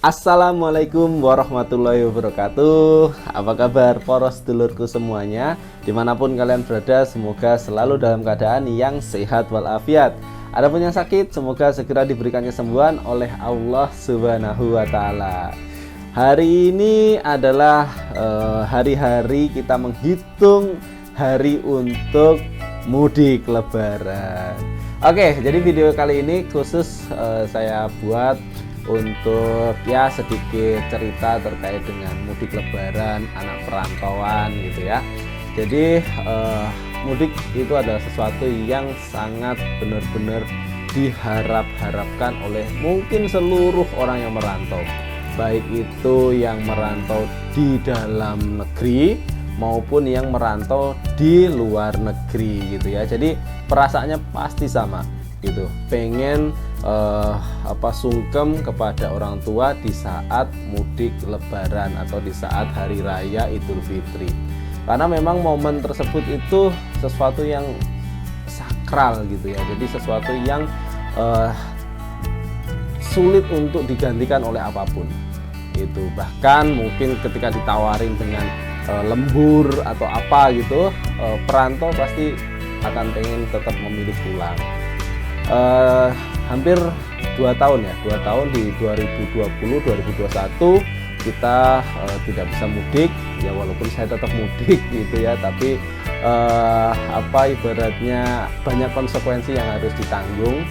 Assalamualaikum warahmatullahi wabarakatuh. Apa kabar poros dulurku semuanya? Dimanapun kalian berada, semoga selalu dalam keadaan yang sehat walafiat. Adapun yang sakit, semoga segera diberikan kesembuhan oleh Allah Subhanahu wa Ta'ala. Hari ini adalah hari-hari kita menghitung hari untuk mudik lebaran. Oke, jadi video kali ini khusus saya buat untuk ya sedikit cerita terkait dengan mudik lebaran anak perantauan gitu ya. Jadi mudik itu adalah sesuatu yang sangat benar-benar diharapkan oleh mungkin seluruh orang yang merantau, baik itu yang merantau di dalam negeri maupun yang merantau di luar negeri gitu ya. Jadi perasaannya pasti sama gitu, pengen sungkem kepada orang tua di saat mudik lebaran atau di saat hari raya Idul Fitri, karena memang momen tersebut itu sesuatu yang sakral gitu ya. Jadi sesuatu yang sulit untuk digantikan oleh apapun itu. Bahkan mungkin ketika ditawarin dengan lembur atau apa gitu, perantau pasti akan pengen tetap memilih pulang. Hampir 2 tahun ya, 2 tahun di 2020-2021 kita tidak bisa mudik ya, walaupun saya tetap mudik gitu ya, tapi ibaratnya banyak konsekuensi yang harus ditanggung.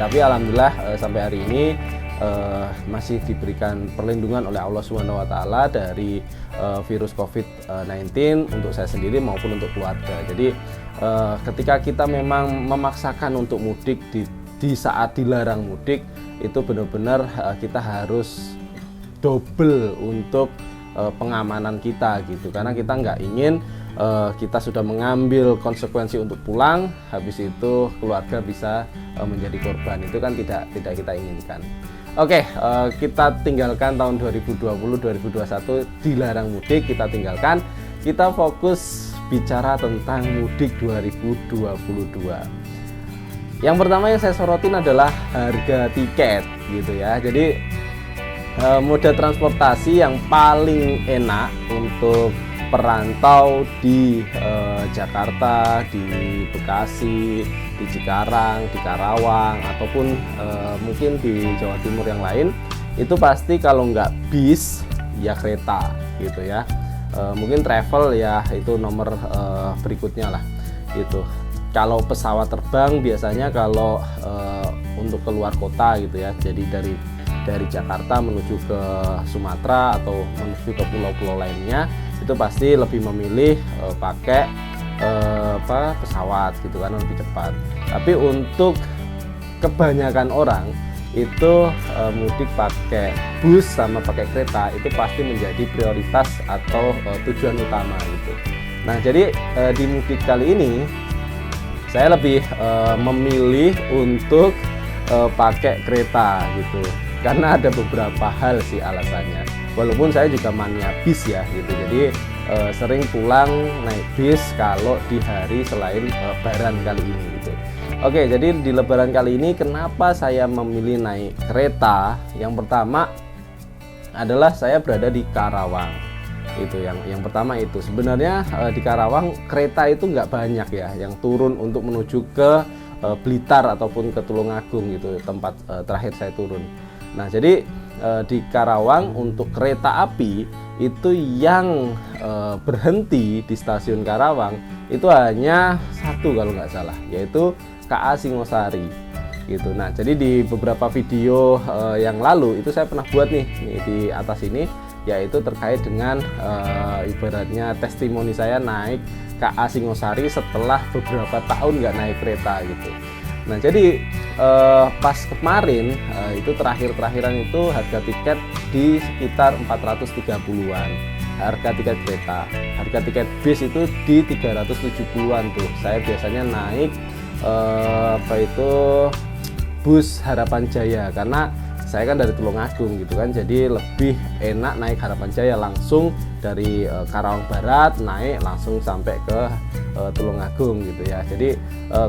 Tapi alhamdulillah sampai hari ini masih diberikan perlindungan oleh Allah Subhanahu wa Ta'ala dari virus COVID-19 untuk saya sendiri maupun untuk keluarga. Jadi ketika kita memang memaksakan untuk mudik di saat dilarang mudik, itu benar-benar kita harus double untuk pengamanan kita gitu, karena kita nggak ingin kita sudah mengambil konsekuensi untuk pulang, habis itu keluarga bisa menjadi korban. Itu kan tidak kita inginkan. Oke, kita tinggalkan tahun 2020-2021 dilarang mudik, kita tinggalkan. Kita fokus bicara tentang mudik 2022. Yang pertama yang saya sorotin adalah harga tiket gitu ya. Jadi moda transportasi yang paling enak untuk perantau di Jakarta, di Bekasi, di Cikarang, di Karawang, ataupun mungkin di Jawa Timur yang lain, itu pasti kalau nggak bis ya kereta gitu ya. Mungkin travel ya itu nomor berikutnya lah gitu. Kalau pesawat terbang biasanya kalau untuk keluar kota gitu ya, jadi dari Jakarta menuju ke Sumatera atau menuju ke pulau-pulau lainnya, itu pasti lebih memilih pakai pesawat gitu kan, lebih cepat. Tapi untuk kebanyakan orang itu mudik pakai bus sama pakai kereta itu pasti menjadi prioritas atau tujuan utama gitu. Nah, jadi di mudik kali ini saya lebih memilih untuk pakai kereta gitu, karena ada beberapa hal sih alasannya. Walaupun saya juga mania bis ya gitu, jadi sering pulang naik bis kalau di hari selain lebaran kali ini gitu. Oke, jadi di lebaran kali ini kenapa saya memilih naik kereta? Yang pertama adalah saya berada di Karawang. Itu yang pertama itu. Sebenarnya di Karawang kereta itu nggak banyak ya yang turun untuk menuju ke Blitar ataupun ke Tulungagung gitu, tempat terakhir saya turun. Nah, jadi di Karawang untuk kereta api itu yang berhenti di stasiun Karawang itu hanya satu kalau nggak salah, yaitu KA Singosari gitu. Nah, jadi di beberapa video yang lalu itu saya pernah buat nih di atas ini, yaitu terkait dengan ibaratnya testimoni saya naik KA Singosari setelah beberapa tahun nggak naik kereta gitu. Nah, jadi pas kemarin itu terakhir-terakhiran itu harga tiket di sekitar 430-an harga tiket kereta. Harga tiket bis itu di 370-an tuh. Saya biasanya naik bus Harapan Jaya, karena saya kan dari Tulungagung gitu kan, jadi lebih enak naik Harapan Jaya langsung dari Karawang Barat naik langsung sampai ke Tulungagung gitu ya. Jadi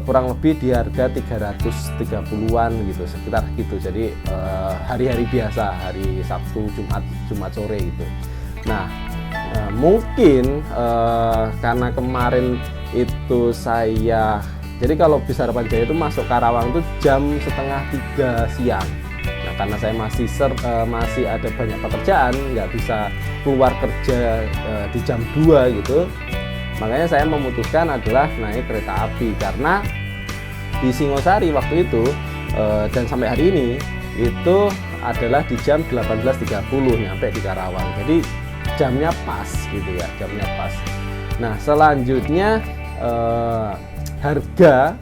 kurang lebih di harga 330-an gitu, sekitar gitu. Jadi hari-hari biasa, hari Sabtu, Jumat sore gitu. Nah, mungkin karena kemarin itu saya, jadi kalau bis Harapan Jaya itu masuk Karawang itu jam setengah 3 siang. Nah, karena saya masih ada banyak pekerjaan, nggak bisa keluar kerja di jam 2 gitu, makanya saya memutuskan adalah naik kereta api. Karena di Singosari waktu itu dan sampai hari ini itu adalah di jam 18.30 nyampe di Karawang. Jadi jamnya pas gitu ya, jamnya pas. Nah, selanjutnya harga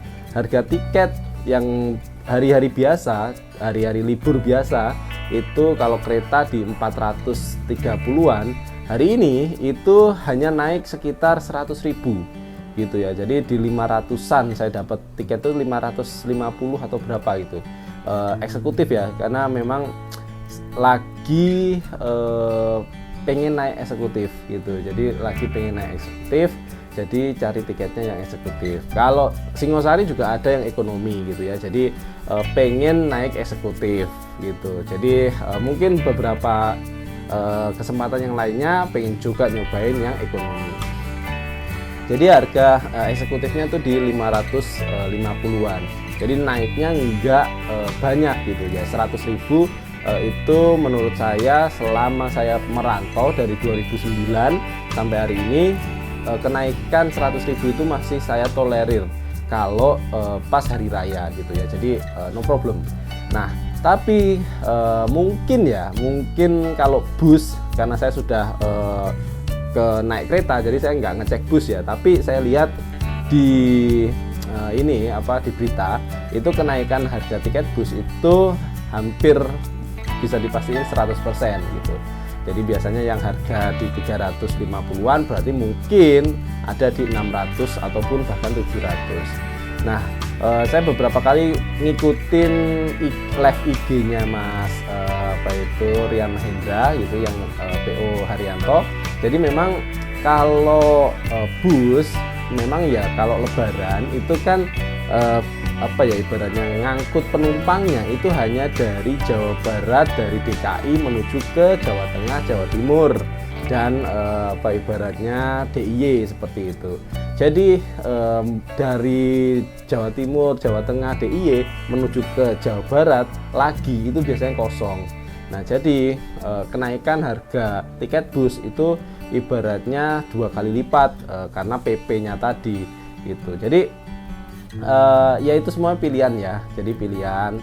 tiket yang hari-hari biasa, hari-hari libur biasa itu kalau kereta di 430-an, hari ini itu hanya naik sekitar 100.000 gitu ya. Jadi di 500-an saya dapat tiket itu 550 atau berapa gitu, eksekutif ya, karena memang lagi pengen naik eksekutif gitu. Jadi lagi pengen naik eksekutif, jadi cari tiketnya yang eksekutif. Kalau Singosari juga ada yang ekonomi gitu ya, jadi pengen naik eksekutif gitu. Jadi mungkin beberapa kesempatan yang lainnya pengen juga nyobain yang ekonomi. Jadi harga eksekutifnya tuh di 550-an. Jadi naiknya enggak banyak gitu ya, 100.000 itu menurut saya selama saya merantau dari 2009 sampai hari ini, kenaikan 100.000 itu masih saya tolerir kalau pas hari raya gitu ya. Jadi no problem. Nah, tapi mungkin kalau bus, karena saya sudah naik kereta, jadi saya nggak ngecek bus ya, tapi saya lihat di di berita itu kenaikan harga tiket bus itu hampir bisa dipastikan 100% gitu. Jadi biasanya yang harga di 350-an berarti mungkin ada di 600 ataupun bahkan 700. Nah, saya beberapa kali ngikutin live IG-nya Mas Rian Mahendra gitu, yang PO Haryanto. Jadi memang kalau bus memang ya kalau lebaran itu kan ibaratnya ngangkut penumpangnya itu hanya dari Jawa Barat, dari DKI menuju ke Jawa Tengah, Jawa Timur, dan ibaratnya DIY seperti itu. Jadi dari Jawa Timur, Jawa Tengah, DIY menuju ke Jawa Barat lagi itu biasanya kosong. Nah, jadi kenaikan harga tiket bus itu ibaratnya 2 kali lipat karena PP-nya tadi gitu. Jadi ya itu semua pilihan ya. Jadi pilihan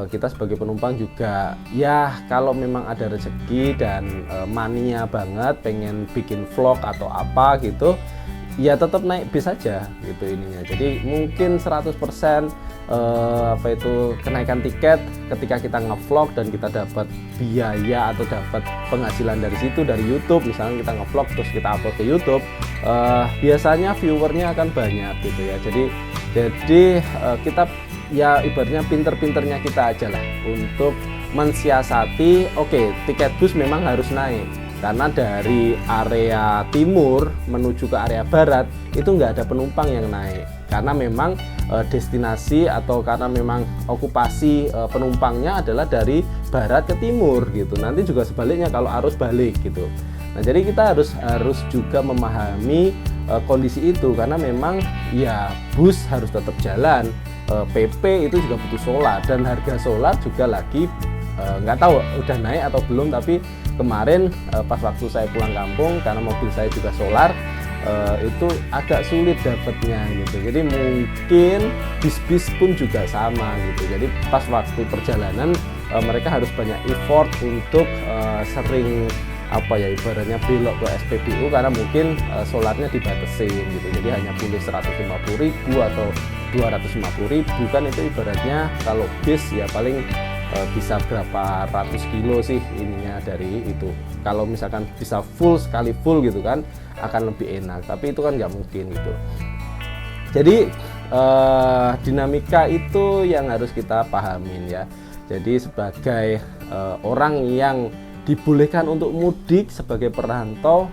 kita sebagai penumpang juga ya, kalau memang ada rezeki dan mania banget pengen bikin vlog atau apa gitu, ya tetap naik bis aja gitu ininya. Jadi mungkin 100% kenaikan tiket ketika kita ngevlog dan kita dapat biaya atau dapat penghasilan dari situ, dari YouTube misalnya, kita ngevlog terus kita upload ke YouTube, biasanya viewernya akan banyak gitu ya. Jadi kita ya ibaratnya pinter-pinternya kita aja lah untuk mensiasati. Oke, tiket bus memang harus naik karena dari area timur menuju ke area barat itu nggak ada penumpang yang naik, karena memang destinasi atau karena memang okupasi penumpangnya adalah dari barat ke timur gitu. Nanti juga sebaliknya kalau arus balik gitu. Nah, jadi kita harus juga memahami kondisi itu, karena memang ya bus harus tetap jalan, PP itu juga butuh solar, dan harga solar juga lagi nggak tahu udah naik atau belum, tapi kemarin pas waktu saya pulang kampung, karena mobil saya juga solar, itu agak sulit dapatnya gitu. Jadi mungkin bis-bis pun juga sama gitu. Jadi pas waktu perjalanan mereka harus banyak effort untuk sering ibaratnya belok ke SPBU, karena mungkin solarnya dibatasin gitu. Jadi hanya boleh 150.000 atau 250.000 kan, itu ibaratnya kalau bis ya paling bisa berapa ratus kilo sih ininya dari itu. Kalau misalkan bisa sekali full gitu kan akan lebih enak, tapi itu kan nggak mungkin gitu. Jadi dinamika itu yang harus kita pahamin ya. Jadi sebagai orang yang dibolehkan untuk mudik sebagai perantau,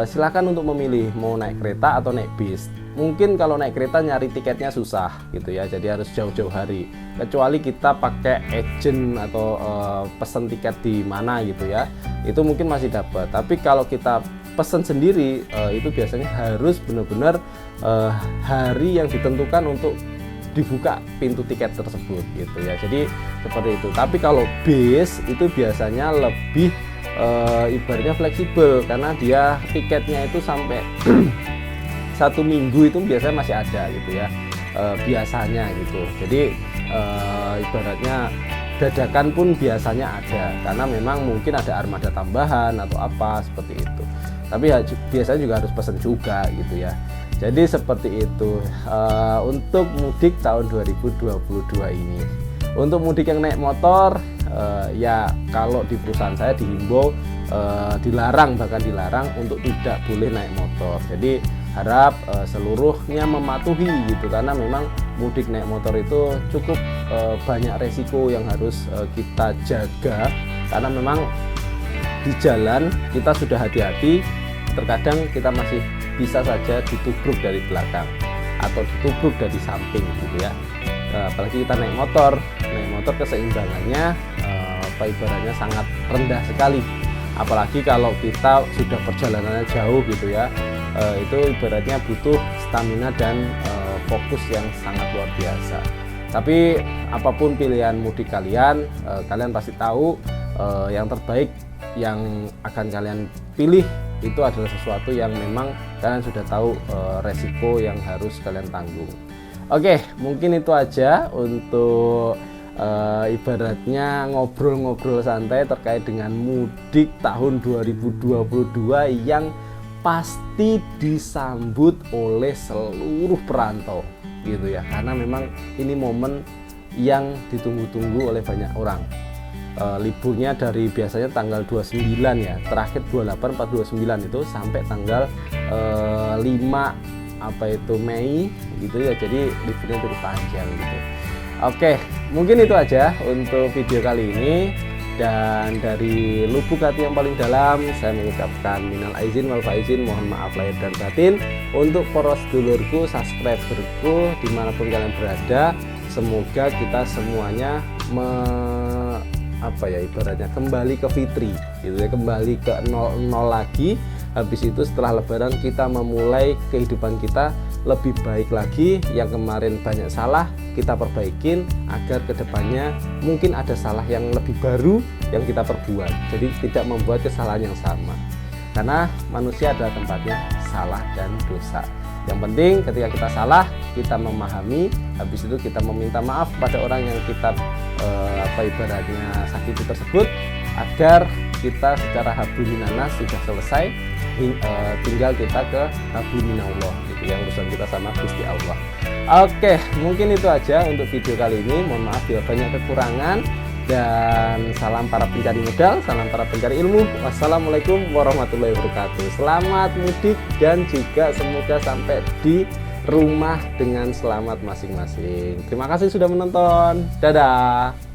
silakan untuk memilih mau naik kereta atau naik bis. Mungkin kalau naik kereta nyari tiketnya susah gitu ya, jadi harus jauh-jauh hari. Kecuali kita pakai agent atau pesen tiket di mana gitu ya, itu mungkin masih dapat. Tapi kalau kita pesen sendiri, itu biasanya harus benar-benar hari yang ditentukan untuk dibuka pintu tiket tersebut gitu ya. Jadi seperti itu. Tapi kalau bis itu biasanya lebih ibaratnya fleksibel, karena dia tiketnya itu sampai 1 minggu itu biasanya masih ada gitu ya, biasanya gitu. Jadi ibaratnya dadakan pun biasanya ada, karena memang mungkin ada armada tambahan atau apa seperti itu. Tapi ya, biasanya juga harus pesan juga gitu ya. Jadi seperti itu untuk mudik tahun 2022 ini. Untuk mudik yang naik motor, ya kalau di perusahaan saya dihimbau dilarang, bahkan dilarang untuk tidak boleh naik motor. Jadi harap seluruhnya mematuhi gitu, karena memang mudik naik motor itu cukup banyak resiko yang harus kita jaga, karena memang di jalan kita sudah hati-hati, terkadang kita masih bisa saja ditubruk dari belakang atau ditubruk dari samping gitu ya. Apalagi kita naik motor keseimbangannya ibaratnya sangat rendah sekali, apalagi kalau kita sudah perjalanannya jauh gitu ya. Itu ibaratnya butuh stamina dan fokus yang sangat luar biasa. Tapi apapun pilihan mudik kalian, kalian pasti tahu yang terbaik yang akan kalian pilih itu adalah sesuatu yang memang kalian sudah tahu resiko yang harus kalian tanggung. Oke, mungkin itu aja untuk ibaratnya ngobrol-ngobrol santai terkait dengan mudik tahun 2022 yang pasti disambut oleh seluruh perantau gitu ya, karena memang ini momen yang ditunggu-tunggu oleh banyak orang. Liburnya dari biasanya tanggal 29 ya, terakhir 28, 4, 29 itu sampai tanggal 5 Mei gitu ya, jadi liburnya cukup panjang gitu. Oke, mungkin itu aja untuk video kali ini. Dan dari lubuk hati yang paling dalam saya mengucapkan minal aizin wal faizin, mohon maaf lahir dan batin. Untuk para sedulurku, subscriberku dimanapun kalian berada, semoga kita semuanya ibaratnya kembali ke fitri gitu ya, kembali ke 00 lagi. Habis itu setelah lebaran kita memulai kehidupan kita lebih baik lagi. Yang kemarin banyak salah kita perbaikin, agar kedepannya mungkin ada salah yang lebih baru yang kita perbuat, jadi tidak membuat kesalahan yang sama, karena manusia adalah tempatnya salah dan dosa. Yang penting ketika kita salah, kita memahami, habis itu kita meminta maaf pada orang yang kita ibaratnya sakiti tersebut, agar kita secara hablu minanas sudah selesai, tinggal kita ke hablu minallah gitu ya, urusan kita sama Gusti Allah. Oke, mungkin itu aja untuk video kali ini. Mohon maaf bila banyak kekurangan, dan salam para pencari modal, salam para pencari ilmu. Wassalamualaikum warahmatullahi wabarakatuh. Selamat mudik dan juga semoga sampai di rumah dengan selamat masing-masing. Terima kasih sudah menonton. Dadah.